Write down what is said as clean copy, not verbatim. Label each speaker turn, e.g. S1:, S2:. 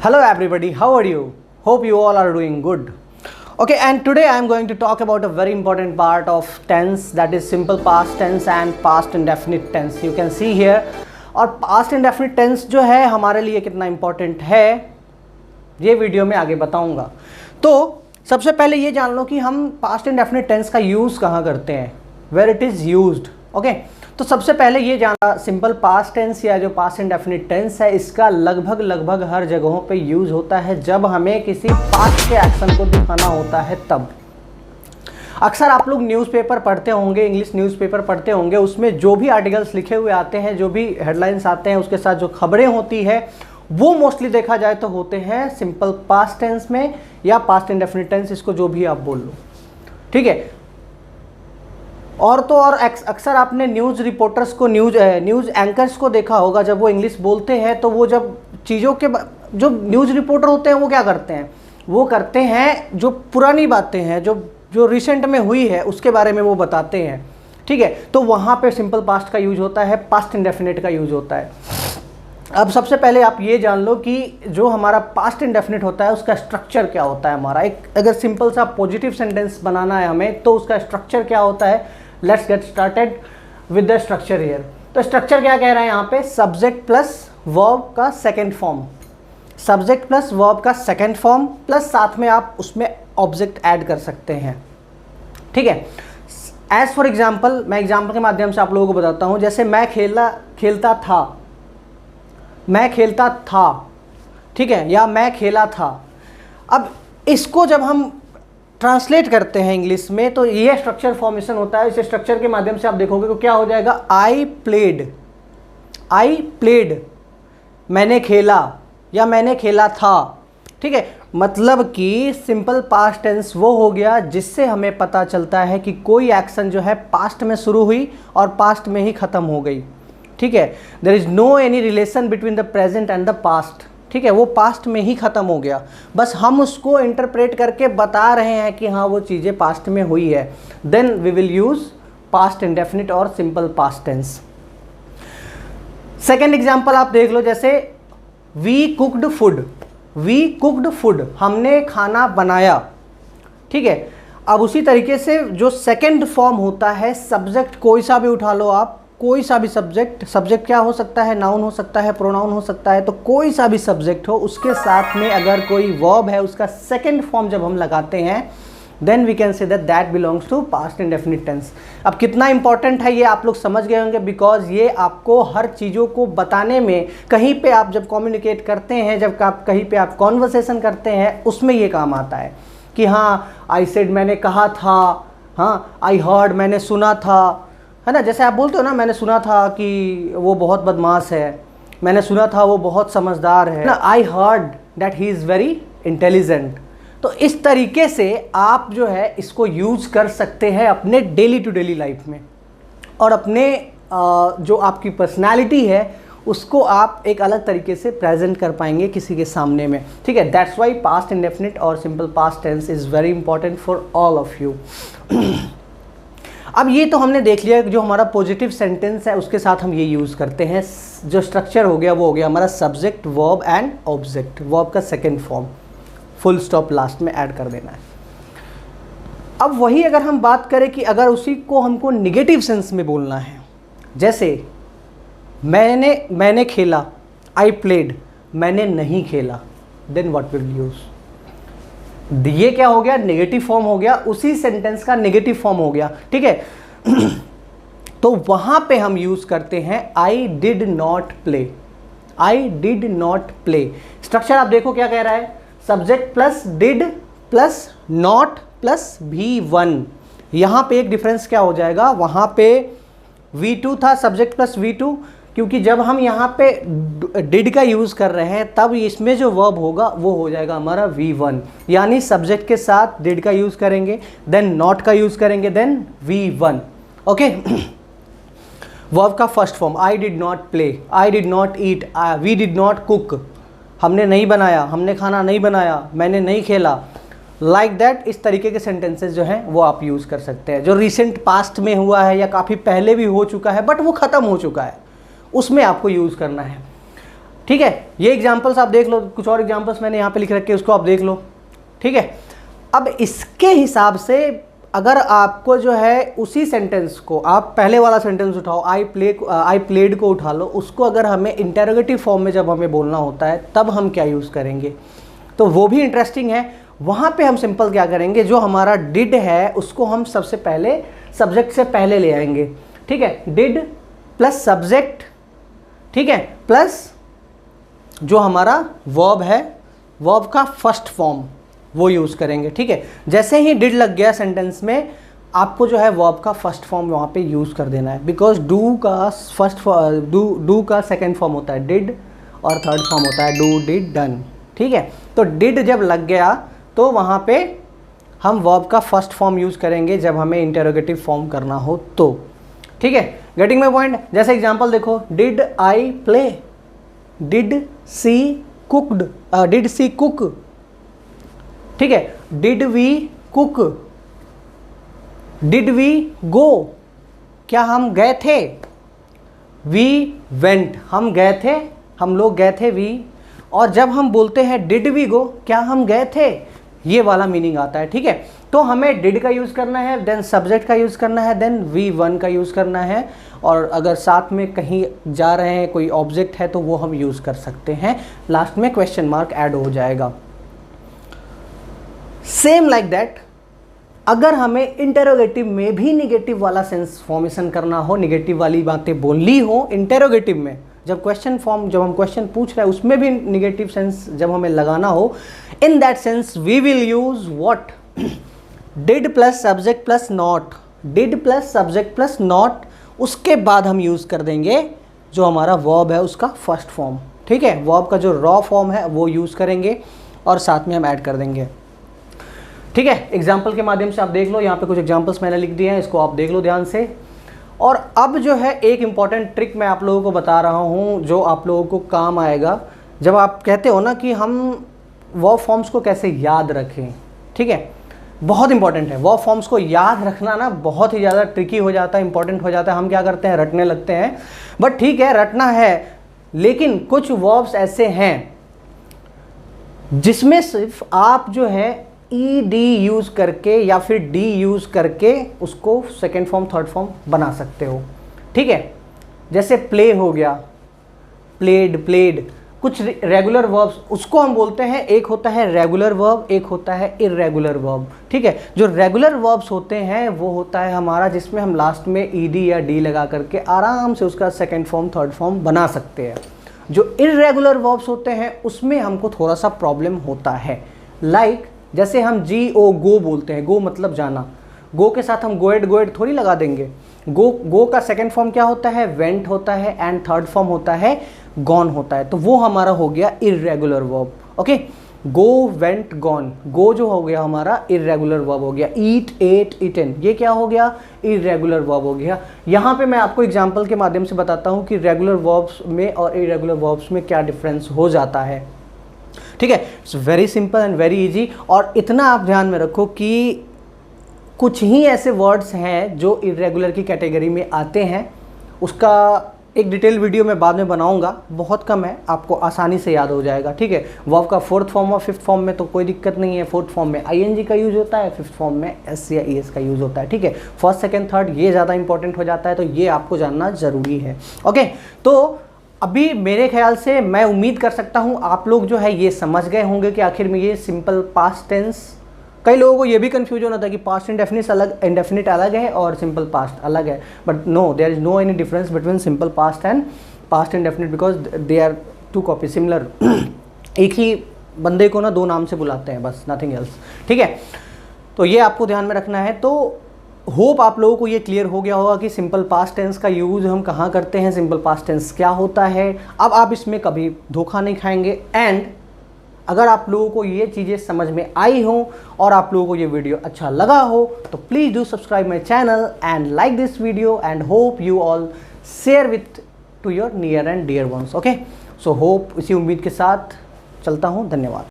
S1: Hello everybody, how are you? Hope you all are doing good. Okay, and today I am going to talk about a very important part of tense, that is simple past tense and past indefinite tense. You can see here, और past indefinite tense जो है हमारे लिए कितना important है ये video में आगे बताऊंगा। तो सबसे पहले ये जान लो कि हम past indefinite tense का यूज़ कहाँ करते हैं, where it is used. Okay तो सबसे पहले ये जाना सिंपल पास्ट टेंस या जो पास्ट इंडेफिनिट टेंस है इसका लगभग हर जगहों पे यूज़ होता है जब हमें किसी पास्ट के एक्शन को दिखाना होता है तब। अक्सर आप लोग न्यूज़पेपर पढ़ते होंगे, इंग्लिश न्यूज़पेपर पढ़ते होंगे, उसमें जो भी आर्टिकल्स लिखे हुए आते हैं, जो भी हेडलाइंस आते हैं, उसके साथ जो खबरें होती है वो मोस्टली देखा जाए तो होते हैं सिंपल पास्ट टेंस में या पास्ट इंडेफिनिट टेंस, इसको जो भी आप बोल लो, ठीक है। और तो और अक्सर आपने न्यूज़ रिपोर्टर्स को, न्यूज़ एंकर्स को देखा होगा, जब वो इंग्लिश बोलते हैं तो वो जब चीज़ों के जो न्यूज़ रिपोर्टर होते हैं वो क्या करते हैं, वो करते हैं जो पुरानी बातें हैं, जो रिसेंट में हुई है उसके बारे में वो बताते हैं, ठीक है। तो वहाँ पे सिंपल पास्ट का यूज होता है, पास्ट इंडेफिनिट का यूज होता है। अब सबसे पहले आप ये जान लो कि जो हमारा पास्ट इंडेफिनिट होता है उसका स्ट्रक्चर क्या होता है। हमारा एक अगर सिंपल सा पॉजिटिव सेंटेंस बनाना है हमें तो उसका स्ट्रक्चर क्या होता है। Let's get started with the structure here. तो स्ट्रक्चर क्या कह रहा है यहाँ पे, सब्जेक्ट प्लस वर्ब का second form, subject plus verb का सेकेंड फॉर्म प्लस साथ में आप उसमें ऑब्जेक्ट ऐड कर सकते हैं, ठीक है। एज फॉर एग्जाम्पल, मैं एग्जाम्पल के माध्यम से आप लोगों को बताता हूँ। जैसे मैं खेलता था, ठीक है, या मैं खेला था। अब इसको जब हम ट्रांसलेट करते हैं इंग्लिश में तो ये स्ट्रक्चर फॉर्मेशन होता है। इस स्ट्रक्चर के माध्यम से आप देखोगे तो क्या हो जाएगा, आई प्लेड, मैंने खेला या मैंने खेला था, ठीक है। मतलब कि सिंपल पास्ट टेंस वो हो गया जिससे हमें पता चलता है कि कोई एक्शन जो है पास्ट में शुरू हुई और पास्ट में ही ख़त्म हो गई, ठीक है। There is no any relation between the present and the past, ठीक है, वो पास्ट में ही ख़त्म हो गया। बस हम उसको इंटरप्रेट करके बता रहे हैं कि हाँ वो चीज़ें पास्ट में हुई है। Then we will use past indefinite और simple past tense. Second example आप देख लो, जैसे वी कुक्ड फूड, हमने खाना बनाया, ठीक है। अब उसी तरीके से जो सेकेंड फॉर्म होता है, सब्जेक्ट कोई सा भी उठा लो आप, कोई सा भी सब्जेक्ट क्या हो सकता है, नाउन हो सकता है, प्रोनाउन हो सकता है, तो कोई सा भी सब्जेक्ट हो उसके साथ में अगर कोई वर्ब है उसका सेकंड फॉर्म जब हम लगाते हैं then we can say that belongs to past indefinite tense. अब कितना इंपॉर्टेंट है ये आप लोग समझ गए होंगे, बिकॉज ये आपको हर चीज़ों को बताने में, कहीं पे आप जब कम्युनिकेट करते हैं, जब आप कहीं पे आप कॉन्वर्सेशन करते हैं, उसमें ये काम आता है कि हाँ आई सेड मैंने कहा था, हाँ आई हर्ड मैंने सुना था, है ना। जैसे आप बोलते हो ना, मैंने सुना था कि वो बहुत बदमाश है, मैंने सुना था वो बहुत समझदार है ना, I heard that he is very intelligent. तो इस तरीके से आप जो है इसको यूज़ कर सकते हैं अपने डेली टू डेली लाइफ में, और अपने जो आपकी पर्सनालिटी है उसको आप एक अलग तरीके से प्रेजेंट कर पाएंगे किसी के सामने में, ठीक है। दैट्स वाई पास्ट इंडेफिनिट और simple past tense is very important for all of you. अब ये तो हमने देख लिया जो हमारा पॉजिटिव सेंटेंस है उसके साथ हम ये यूज़ करते हैं। जो स्ट्रक्चर हो गया वो हो गया हमारा subject verb and object, verb का second form, full stop last में ऐड कर देना है। अब वही अगर हम बात करें कि अगर उसी को हमको निगेटिव सेंस में बोलना है, जैसे मैंने खेला, आई प्लेड, मैंने नहीं खेला, देन व्हाट विल यूज़, ये क्या हो गया, नेगेटिव फॉर्म हो गया, उसी सेंटेंस का नेगेटिव फॉर्म हो गया, ठीक है। तो वहां पे हम यूज करते हैं आई did not play, I did not play. Structure आप देखो क्या कह रहा है, subject plus did plus not plus V1। यहां पे एक डिफरेंस क्या हो जाएगा, वहां पे V2 था, सब्जेक्ट प्लस V2, क्योंकि जब हम यहाँ पे डिड का यूज़ कर रहे हैं तब इसमें जो वर्ब होगा वो हो जाएगा हमारा V1, यानी सब्जेक्ट के साथ डिड का यूज़ करेंगे, देन नॉट का यूज़ करेंगे, देन V1, ओके। वर्ब का first form, I did not play, I did not eat, we did not cook, हमने नहीं बनाया, हमने खाना नहीं बनाया, मैंने नहीं खेला, लाइक दैट। इस तरीके के सेंटेंसेस जो हैं वो आप यूज़ कर सकते हैं, जो रिसेंट पास्ट में हुआ है या काफ़ी पहले भी हो चुका है बट वो ख़त्म हो चुका है, उसमें आपको यूज़ करना है, ठीक है, ये एग्जाम्पल्स आप देख लो, कुछ और एग्जाम्पल्स मैंने यहाँ पे लिख रखे, उसको आप देख लो। ठीक है, अब इसके हिसाब से अगर आपको जो है उसी सेंटेंस को, आप पहले वाला सेंटेंस उठाओ, आई प्लेड को उठा लो, उसको अगर हमें इंटेरोगेटिव फॉर्म में जब हमें बोलना होता है तब हम क्या यूज़ करेंगे, तो वो भी इंटरेस्टिंग है। वहाँ पे हम सिंपल क्या करेंगे, जो हमारा डिड है उसको हम सबसे पहले सब्जेक्ट से पहले ले आएंगे। ठीक है, डिड प्लस सब्जेक्ट, ठीक है, प्लस जो हमारा वर्ब है, वर्ब का फर्स्ट फॉर्म वो यूज़ करेंगे। ठीक है, जैसे ही डिड लग गया सेंटेंस में, आपको जो है वर्ब का फर्स्ट फॉर्म वहाँ पे यूज़ कर देना है, बिकॉज डू का सेकंड फॉर्म होता है डिड और थर्ड फॉर्म होता है डू, डिड, डन। ठीक है, तो डिड जब लग गया तो वहाँ पे हम वर्ब का फर्स्ट फॉर्म यूज़ करेंगे जब हमें इंटेरोगेटिव फॉर्म करना हो तो। ठीक है, गेटिंग माई पॉइंट। जैसे एग्जांपल देखो, did I play, did she cooked, did she cook. ठीक है, did we cook, did we go, क्या हम गए थे, वी वेंट, हम गए थे, हम लोग गए थे, वी। और जब हम बोलते हैं डिड वी गो, क्या हम गए थे, ये वाला मीनिंग आता है। ठीक है, तो हमें डिड का यूज़ करना है, देन सब्जेक्ट का यूज़ करना है, देन वी वन का यूज़ करना है, और अगर साथ में कहीं जा रहे हैं, कोई ऑब्जेक्ट है तो वो हम यूज़ कर सकते हैं, लास्ट में क्वेश्चन मार्क ऐड हो जाएगा। सेम लाइक दैट, अगर हमें इंटेरोगेटिव में भी निगेटिव वाला सेंस फॉर्मेशन करना हो, निगेटिव वाली बातें बोलनी हो इंटेरोगेटिव में, जब क्वेश्चन फॉर्म, जब हम क्वेश्चन पूछ रहे हैं उसमें भी निगेटिव सेंस जब हमें लगाना हो, in that sense we will use what, did plus subject plus not, did plus subject plus not, उसके बाद हम यूज़ कर देंगे जो हमारा वर्ब है उसका फर्स्ट फॉर्म। ठीक है, वर्ब का जो रॉ फॉर्म है वो यूज़ करेंगे और साथ में हम ऐड कर देंगे। ठीक है, एग्जाम्पल के माध्यम से आप देख लो, यहाँ पे कुछ एग्जाम्पल्स मैंने लिख दिए हैं, इसको आप देख लो ध्यान से। और अब जो है एक इम्पॉर्टेंट ट्रिक मैं आप लोगों को बता रहा हूँ जो आप लोगों को काम आएगा जब आप कहते हो ना कि हम वर्ब फॉर्म्स को कैसे याद रखें। ठीक है, बहुत इंपॉर्टेंट है, वर्ब फॉर्म्स को याद रखना ना बहुत ही ज़्यादा ट्रिकी हो जाता है, इंपॉर्टेंट हो जाता है। हम क्या करते हैं, रटने लगते हैं, बट ठीक है रटना है, लेकिन कुछ वर्ब्स ऐसे हैं जिसमें सिर्फ आप जो है ई डी यूज़ करके या फिर डी यूज़ करके उसको सेकेंड फॉर्म थर्ड फॉर्म बना सकते हो। ठीक है, जैसे प्ले हो गया, प्लेड, प्लेड, कुछ रेगुलर वर्ब्स उसको हम बोलते हैं, एक होता है रेगुलर वर्ब, एक होता है इर्रेगुलर वर्ब। ठीक है, जो रेगुलर वर्ब्स होते हैं वो होता है हमारा जिसमें हम लास्ट में ईडी या डी लगा करके आराम से उसका सेकंड फॉर्म थर्ड फॉर्म बना सकते हैं। जो इर्रेगुलर वर्ब्स होते हैं उसमें हमको थोड़ा सा प्रॉब्लम होता है, लाइक जैसे हम जी ओ गो बोलते हैं, गो मतलब जाना, गो के साथ हम गोएड गोएड थोड़ी लगा देंगे। गो का सेकंड फॉर्म क्या होता है, वेंट होता है, एंड थर्ड फॉर्म होता है गॉन होता है, तो वो हमारा हो गया इर्रेगुलर वर्ब। ओके, गो, वेंट, गॉन, गो जो हो गया हमारा इर्रेगुलर वर्ब हो गया। ईट, एट, ईटन, ये क्या हो गया, इर्रेगुलर वर्ब हो गया। यहाँ पे मैं आपको एग्जांपल के माध्यम से बताता हूँ कि रेगुलर वर्ब्स में और इर्रेगुलर वर्ब्स में क्या डिफरेंस हो जाता है। ठीक है, it's very simple and very easy. और इतना आप ध्यान में रखो कि कुछ ही ऐसे वर्ड्स हैं जो इर्रेगुलर की कैटेगरी में आते हैं, उसका एक डिटेल वीडियो मैं बाद में बनाऊंगा, बहुत कम है, आपको आसानी से याद हो जाएगा। ठीक है, वर्ब का फोर्थ फॉर्म और फिफ्थ फॉर्म में तो कोई दिक्कत नहीं है, फोर्थ फॉर्म में आईएनजी का यूज होता है, फिफ्थ फॉर्म में एस या ईएस का यूज होता है। ठीक है, फर्स्ट सेकंड थर्ड ये ज़्यादा इंपॉर्टेंट हो जाता है, तो ये आपको जानना ज़रूरी है। ओके, तो अभी मेरे ख्याल से मैं उम्मीद कर सकता हूँ आप लोग जो है ये समझ गए होंगे कि आखिर में ये सिंपल पास्ट टेंस, कई लोगों को ये भी कंफ्यूजन होता है कि पास्ट इंडेफिनिट अलग है और सिंपल पास्ट अलग है, but no, there is no any difference between simple past and past indefinite because they are two copy similar. एक ही बंदे को ना दो नाम से बुलाते हैं बस, नथिंग एल्स। ठीक है, तो ये आपको ध्यान में रखना है। तो होप आप लोगों को ये क्लियर हो गया होगा कि सिंपल पास्ट टेंस का यूज़ हम कहाँ करते हैं, सिंपल पास्ट टेंस क्या होता है। अब आप इसमें कभी धोखा नहीं खाएंगे। एंड अगर आप लोगों को ये चीज़ें समझ में आई हो और आप लोगों को ये वीडियो अच्छा लगा हो तो please do subscribe my channel and like this video and hope you all share with to your near and dear ones. Okay, so hope इसी उम्मीद के साथ चलता हूँ, धन्यवाद।